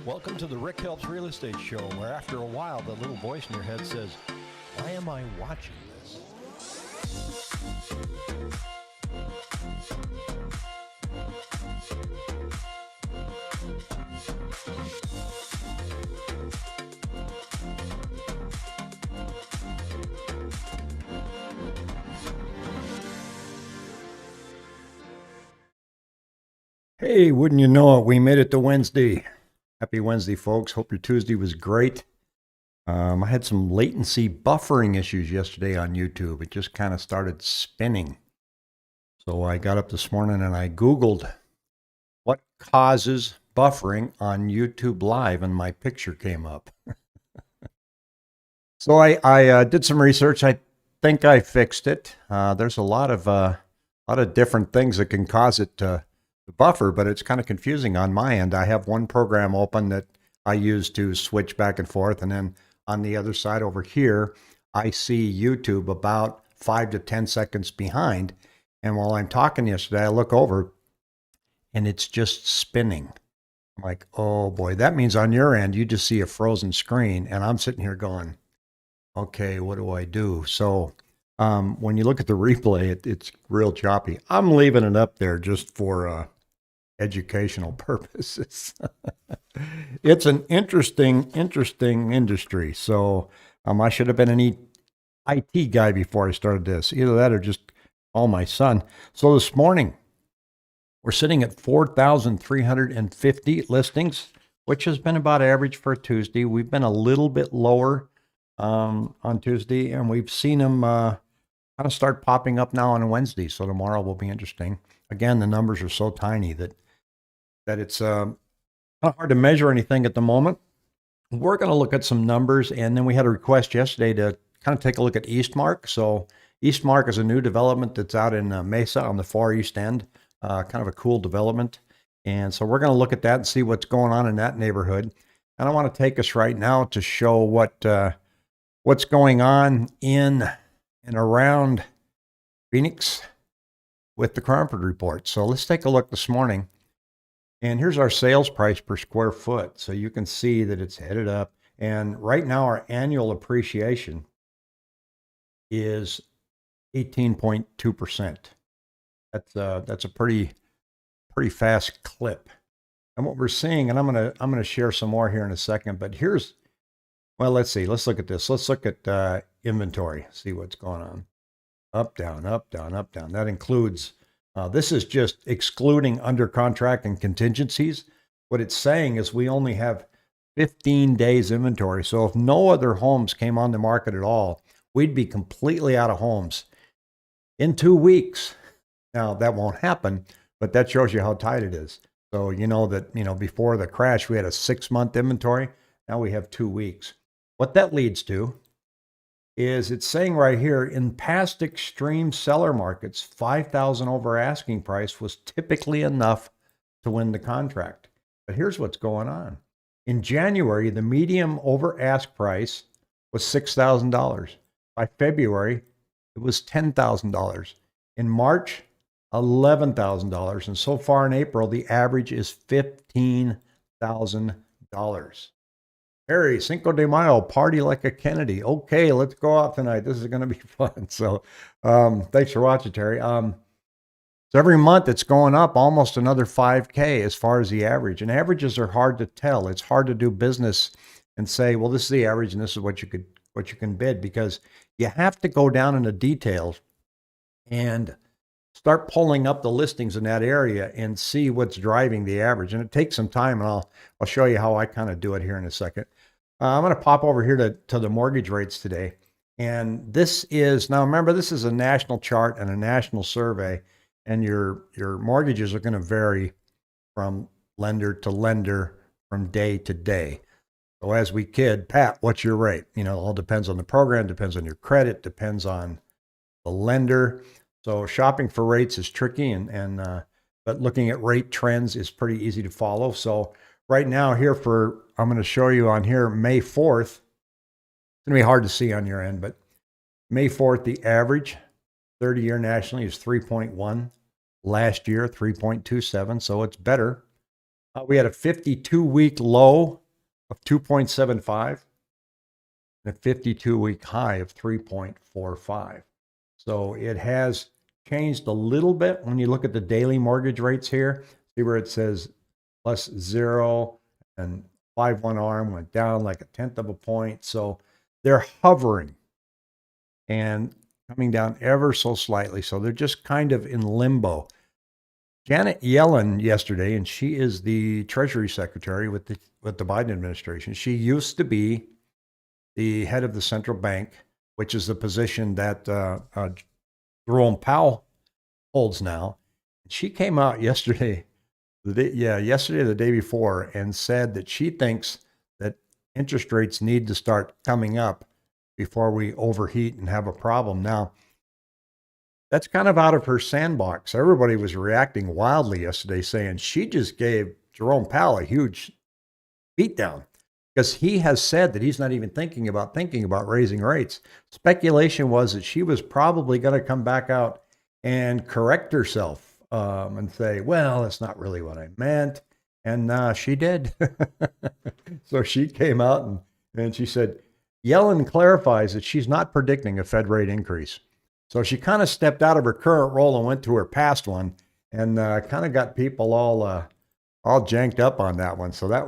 Welcome to the Rick Helps Real Estate Show, where after a while, the little voice in your head says, why am I watching this? Hey, wouldn't you know it, we made it to Wednesday. Happy Wednesday, folks. Hope your Tuesday was great. I had some latency buffering issues yesterday on YouTube. It just kind of started spinning. So I got up this morning and I Googled what causes buffering on YouTube Live, and my picture came up. So I did some research. I think I fixed it. There's a lot of different things that can cause it to buffer, but it's kind of confusing on my end. I have one program open that I use to switch back and forth, and then on the other side over here, I see YouTube about 5 to 10 seconds behind. And while I'm talking yesterday, I look over and it's just spinning. I'm like, oh boy, that means on your end, you just see a frozen screen, and I'm sitting here going, okay, what do I do? So when you look at the replay, it's real choppy. I'm leaving it up there just for educational purposes. It's an interesting industry. So I should have been an IT guy before I started this. Either that or just call my son. So this morning, we're sitting at 4,350 listings, which has been about average for a Tuesday. We've been a little bit lower on Tuesday, and we've seen them kind of start popping up now on Wednesday. So tomorrow will be interesting. Again, the numbers are so tiny that it's not hard to measure anything at the moment. We're going to look at some numbers, and then we had a request yesterday to kind of take a look at Eastmark. So Eastmark is a new development that's out in Mesa on the far east end, kind of a cool development. And so we're going to look at that and see what's going on in that neighborhood. And I want to take us right now to show what's going on in and around Phoenix with the Crawford Report. So let's take a look this morning. And here's our sales price per square foot. So you can see that it's headed up. And right now our annual appreciation is 18.2%. That's a pretty fast clip. And what we're seeing, and I'm gonna share some more here in a second, but let's see. Let's look at this. Let's look at inventory, see what's going on. Up, down, up, down, up, down. That includes, this is just excluding under contract and contingencies. What it's saying is we only have 15 days inventory. So if no other homes came on the market at all, we'd be completely out of homes in 2 weeks. Now that won't happen, but that shows you how tight it is. So you know that, before the crash, we had a 6-month inventory. Now we have 2 weeks. What that leads to is it's saying right here, in past extreme seller markets, 5,000 over asking price was typically enough to win the contract. But here's what's going on. In January, the median over ask price was $6,000. By February, it was $10,000. In March, $11,000. And so far in April, the average is $15,000. Harry, Cinco de Mayo, party like a Kennedy. Okay, let's go out tonight. This is going to be fun. So thanks for watching, Terry. So every month it's going up almost another 5K as far as the average. And averages are hard to tell. It's hard to do business and say, well, this is the average and this is what you can bid, because you have to go down into details and start pulling up the listings in that area and see what's driving the average. And it takes some time, and I'll show you how I kind of do it here in a second. I'm going to pop over here to the mortgage rates today. And this is, now remember, this is a national chart and a national survey, and your mortgages are going to vary from lender to lender, from day to day. So as we kid, Pat, what's your rate? It all depends on the program, depends on your credit, depends on the lender. So shopping for rates is tricky, but looking at rate trends is pretty easy to follow. So right now here I'm going to show you on here, May 4th. It's going to be hard to see on your end, but May 4th, the average 30-year nationally is 3.1. Last year, 3.27. So it's better. We had a 52-week low of 2.75 and a 52-week high of 3.45. So it has changed a little bit when you look at the daily mortgage rates here. See where it says plus 0 and 5-1 arm went down like a tenth of a point. So they're hovering and coming down ever so slightly. So they're just kind of in limbo. Janet Yellen yesterday, and she is the Treasury Secretary with the Biden administration. She used to be the head of the central bank, which is the position that Jerome Powell holds now. She came out yesterday, yesterday or the day before, and said that she thinks that interest rates need to start coming up before we overheat and have a problem. Now, that's kind of out of her sandbox. Everybody was reacting wildly yesterday, saying she just gave Jerome Powell a huge beatdown because he has said that he's not even thinking about raising rates. Speculation was that she was probably going to come back out and correct herself and say, well, that's not really what I meant. And she did. So she came out and she said, Yellen clarifies that she's not predicting a Fed rate increase. So she kind of stepped out of her current role and went to her past one and kind of got people all janked up on that one. So that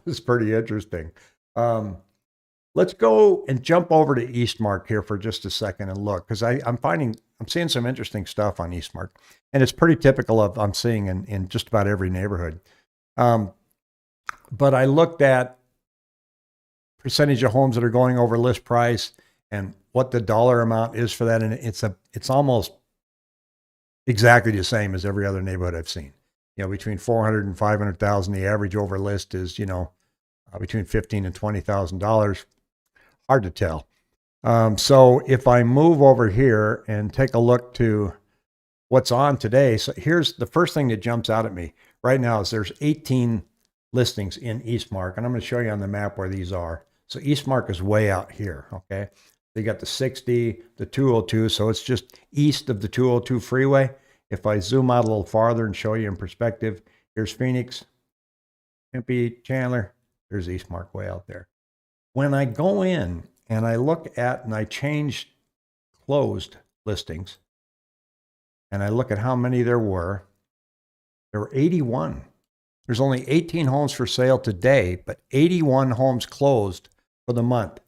was pretty interesting. Let's go and jump over to Eastmark here for just a second and look, because I'm seeing some interesting stuff on Eastmark, and it's pretty typical of I'm seeing in just about every neighborhood. But I looked at percentage of homes that are going over list price and what the dollar amount is for that, and it's almost exactly the same as every other neighborhood I've seen. Between 400 and 500,000, the average over list is between $15,000 and $20,000. Hard to tell. So if I move over here and take a look to what's on today, so here's the first thing that jumps out at me right now is there's 18 listings in Eastmark, and I'm going to show you on the map where these are. So Eastmark is way out here, okay? They got the 60, the 202, so it's just east of the 202 freeway. If I zoom out a little farther and show you in perspective, here's Phoenix, Tempe, Chandler, there's Eastmark way out there. When I go in and I look at and I change closed listings and I look at how many there were 81. There's only 18 homes for sale today, but 81 homes closed for the month.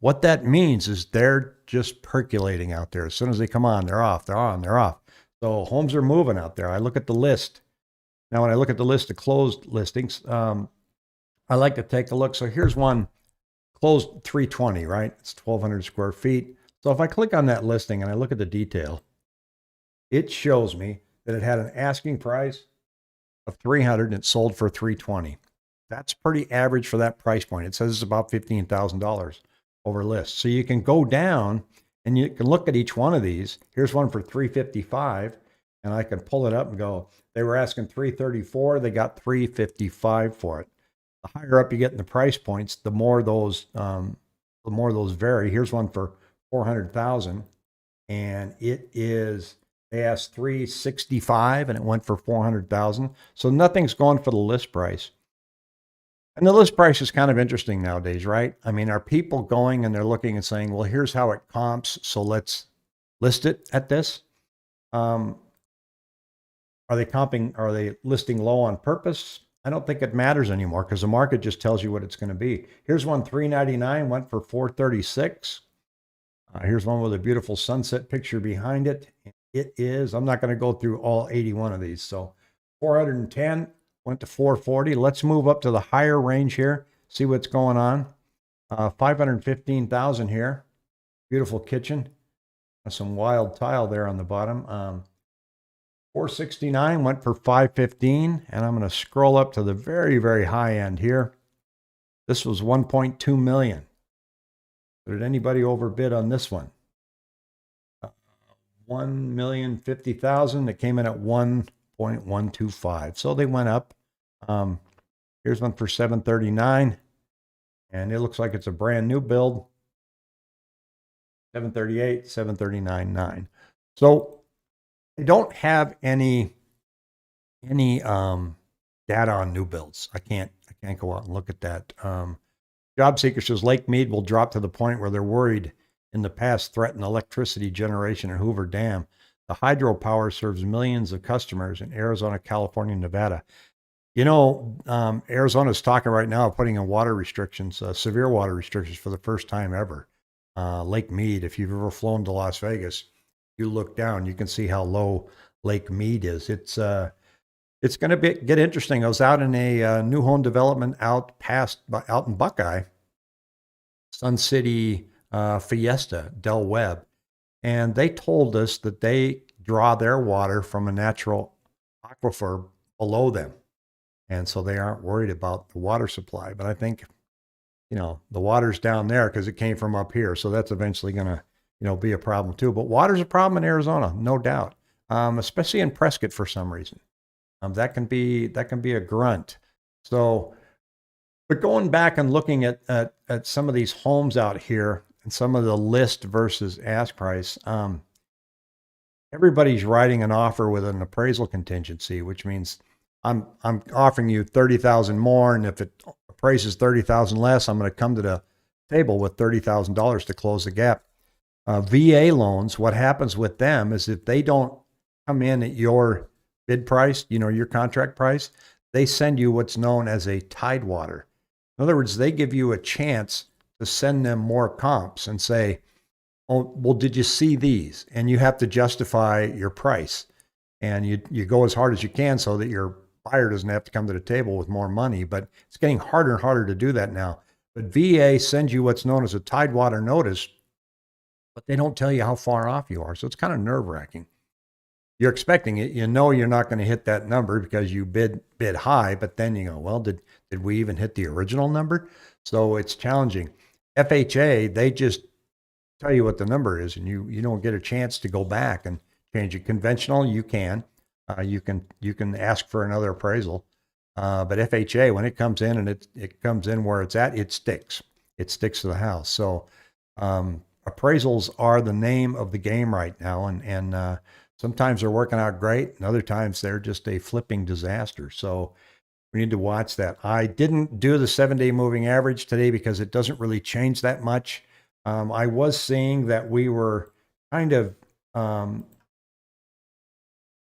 What that means is they're just percolating out there. As soon as they come on, they're off, they're on, they're off. So homes are moving out there. I look at the list. Now, when I look at the list of closed listings, I like to take a look. So here's one closed 320, right? It's 1,200 square feet. So if I click on that listing and I look at the detail, it shows me that it had an asking price of 300 and it sold for 320. That's pretty average for that price point. It says it's about $15,000 over list. So you can go down and you can look at each one of these. Here's one for 355, and I can pull it up and go, they were asking 334, they got 355 for it. The higher up you get in the price points, the more those vary. Here's one for 400,000, and they asked 365 and it went for 400,000. So nothing's going for the list price. And the list price is kind of interesting nowadays, right? I mean, are people going and they're looking and saying, well, here's how it comps, so let's list it at this? Are they listing low on purpose? I don't think it matters anymore because the market just tells you what it's going to be. Here's one, 399, went for 436. Here's one with a beautiful sunset picture behind it. It is, I'm not going to go through all 81 of these. So 410 went to 440. Let's move up to the higher range here, see what's going on. 515,000 here. Beautiful kitchen. Some wild tile there on the bottom. 469 went for 515, and I'm going to scroll up to the very, very high end here. This was 1.2 million. Did anybody overbid on this one? 1,050,000. It came in at 1.125. So they went up. Here's one for 739, and it looks like it's a brand new build. 738, 739.9. So I don't have any data on new builds. I can't go out and look at that. Job Seeker says Lake Mead will drop to the point where they're worried in the past threatened electricity generation in Hoover Dam. The hydropower serves millions of customers in Arizona, California, and Nevada. You know, Arizona's talking right now of putting in water restrictions, severe water restrictions for the first time ever. Lake Mead, if you've ever flown to Las Vegas, you look down, you can see how low Lake Mead is. It's going to get interesting. I was out in a new home development out in Buckeye, Sun City Fiesta, Del Webb, and they told us that they draw their water from a natural aquifer below them. And so they aren't worried about the water supply. But I think, the water's down there because it came from up here. So that's eventually going to, be a problem too. But water's a problem in Arizona, no doubt, especially in Prescott for some reason. That can be a grunt. So, but going back and looking at some of these homes out here and some of the list versus ask price, everybody's writing an offer with an appraisal contingency, which means I'm offering you 30,000 more, and if it appraises 30,000 less, I'm going to come to the table with $30,000 to close the gap. VA loans, what happens with them is if they don't come in at your bid price, your contract price, they send you what's known as a tidewater. In other words, they give you a chance to send them more comps and say, oh, well, did you see these? And you have to justify your price. And you go as hard as you can so that your buyer doesn't have to come to the table with more money. But it's getting harder and harder to do that now. But VA sends you what's known as a tidewater notice, but they don't tell you how far off you are. So it's kind of nerve-wracking. You're expecting it. You're not going to hit that number because you bid high, but then you go, well, did we even hit the original number? So it's challenging. FHA, they just tell you what the number is, and you don't get a chance to go back and change it. Conventional, you can. You can ask for another appraisal. But FHA, when it comes in and it comes in where it's at, it sticks. It sticks to the house. So appraisals are the name of the game right now, and sometimes they're working out great, and other times they're just a flipping disaster. So we need to watch that. I didn't do the 7-day moving average today because it doesn't really change that much. I was seeing that we were kind of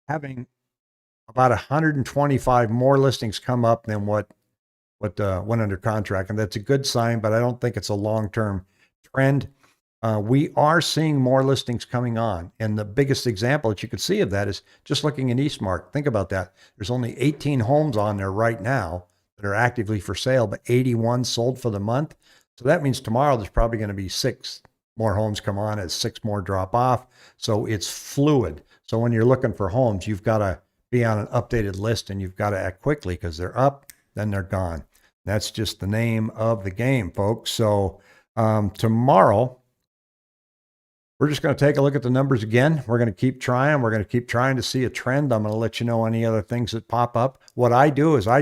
having about 125 more listings come up than what went under contract, and that's a good sign, but I don't think it's a long-term trend. We are seeing more listings coming on, and the biggest example that you could see of that is just looking in Eastmark. Think about that. There's only 18 homes on there right now that are actively for sale, but 81 sold for the month. So that means tomorrow there's probably going to be 6 more homes come on as 6 more drop off. So it's fluid. So when you're looking for homes, you've got to be on an updated list, and you've got to act quickly because they're up, then they're gone. That's just the name of the game, folks. So tomorrow, we're just going to take a look at the numbers again. We're going to keep trying. We're going to keep trying to see a trend. I'm going to let you know any other things that pop up. What I do is I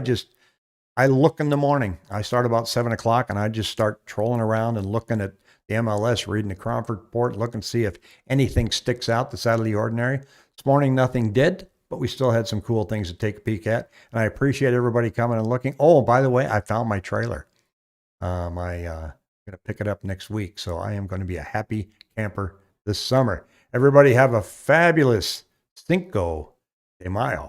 look in the morning. I start about 7 o'clock, and I just start trolling around and looking at the MLS, reading the Crawford Report, look and see if anything sticks out that's out of the ordinary. This morning, nothing did, but we still had some cool things to take a peek at. And I appreciate everybody coming and looking. Oh, by the way, I found my trailer. I'm going to pick it up next week. So I am going to be a happy camper this summer. Everybody have a fabulous Cinco de Mayo.